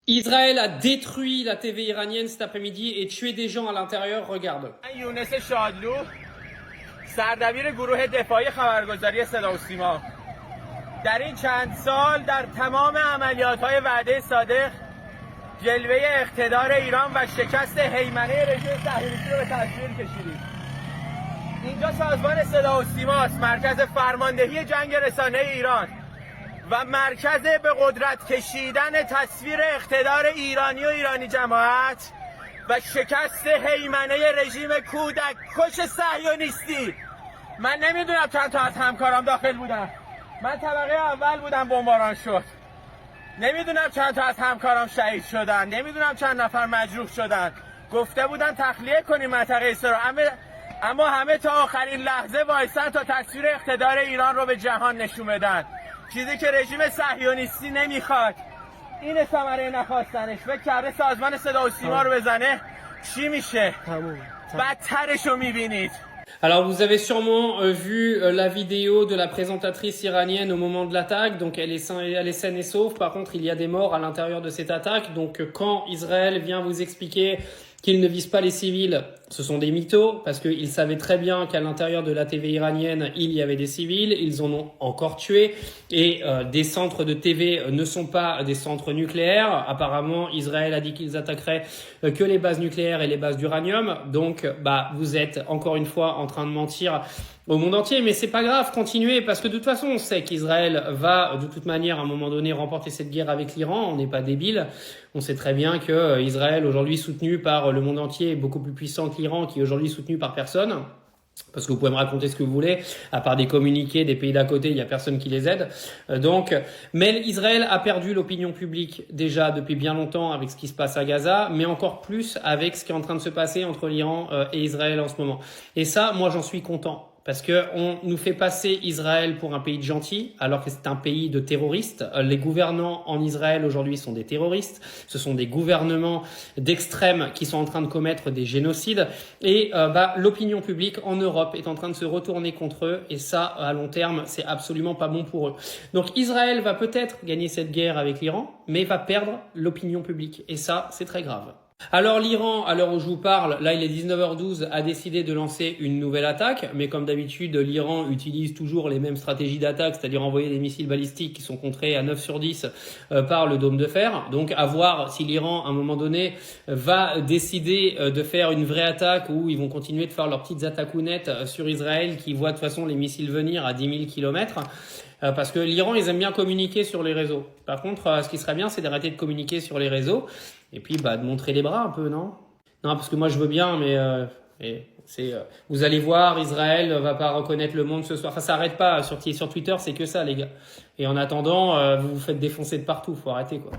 Israël a détruit la TV iranienne cet après-midi et tué des gens à l'intérieur. Regarde. یونس شادلو سردبیر گروه دفاعی خبرگزاری صدا و سیما در این چند سال در تمام عملیات‌های وعده صادق جلوه اقتدار ایران و شکست هیمنه رژیم صهیونیستی رو به تصویر کشیدیم. اینجا سازمان صدا و سیماست، مرکز فرماندهی جنگ رسانه ایران و مرکز به قدرت کشیدن تصویر اقتدار ایرانی و ایرانی جماعت و شکست هیمنه رژیم کودک کش صهیونیستی. من نمیدونم چند تا از همکارام داخل بودن. من طبقه اول بودم بمباران شد. نمیدونم چند تا از همکارام شهید شدن. نمیدونم چند نفر مجروح شدن. گفته بودن تخلیه کنیم منطقه اسرائیل، اما همه تا آخرین لحظه وایسن تا تصویر اقتدار ایران رو به جهان نشون بدن. چیزی که رژیم صهیونیستی نمیخواد. این ثمره نخواستنش. فکر کرده سازمان صدا و سیما رو بزنه چی میشه؟ بدترش رو میبینید. Alors vous avez sûrement vu la vidéo de la présentatrice iranienne au moment de l'attaque, donc elle est saine et sauve. Par contre, il y a des morts à l'intérieur de cette attaque. Donc quand Israël vient vous expliquer qu'ils ne visent pas les civils, ce sont des mythos, parce qu'ils savaient très bien qu'à l'intérieur de la TV iranienne, il y avait des civils, ils en ont encore tué, et des centres de TV ne sont pas des centres nucléaires. Apparemment, Israël a dit qu'ils attaqueraient que les bases nucléaires et les bases d'uranium, donc vous êtes encore une fois en train de mentir au monde entier, mais c'est pas grave, continuez, parce que de toute façon, on sait qu'Israël va de toute manière à un moment donné remporter cette guerre avec l'Iran, on n'est pas débile, on sait très bien que Israël aujourd'hui soutenu par le monde entier est beaucoup plus puissant que l'Iran, qui est aujourd'hui soutenu par personne. Parce que vous pouvez me raconter ce que vous voulez, à part des communiqués des pays d'à côté, il y a personne qui les aide. Mais Israël a perdu l'opinion publique déjà depuis bien longtemps avec ce qui se passe à Gaza, mais encore plus avec ce qui est en train de se passer entre l'Iran et Israël en ce moment. Et ça, moi, j'en suis content. Parce que on nous fait passer Israël pour un pays de gentils, alors que c'est un pays de terroristes. Les gouvernants en Israël aujourd'hui sont des terroristes. Ce sont des gouvernements d'extrêmes qui sont en train de commettre des génocides. Et l'opinion publique en Europe est en train de se retourner contre eux. Et ça, à long terme, c'est absolument pas bon pour eux. Donc Israël va peut-être gagner cette guerre avec l'Iran, mais va perdre l'opinion publique. Et ça, c'est très grave. Alors l'Iran, à l'heure où je vous parle, là il est 19h12, a décidé de lancer une nouvelle attaque, mais comme d'habitude l'Iran utilise toujours les mêmes stratégies d'attaque, c'est-à-dire envoyer des missiles balistiques qui sont contrés à 9 sur 10 par le dôme de fer. Donc à voir si l'Iran à un moment donné va décider de faire une vraie attaque ou ils vont continuer de faire leurs petites attaquounettes sur Israël qui voit de toute façon les missiles venir à 10 000 kilomètres. Parce que l'Iran, ils aiment bien communiquer sur les réseaux. Par contre, ce qui serait bien, c'est d'arrêter de communiquer sur les réseaux et puis de montrer les bras un peu, non? Non, parce que moi, je veux bien, mais vous allez voir, Israël va pas reconnaître le monde ce soir. Enfin, ça arrête pas. Sur Twitter, c'est que ça, les gars. Et en attendant, vous vous faites défoncer de partout. Faut arrêter, quoi.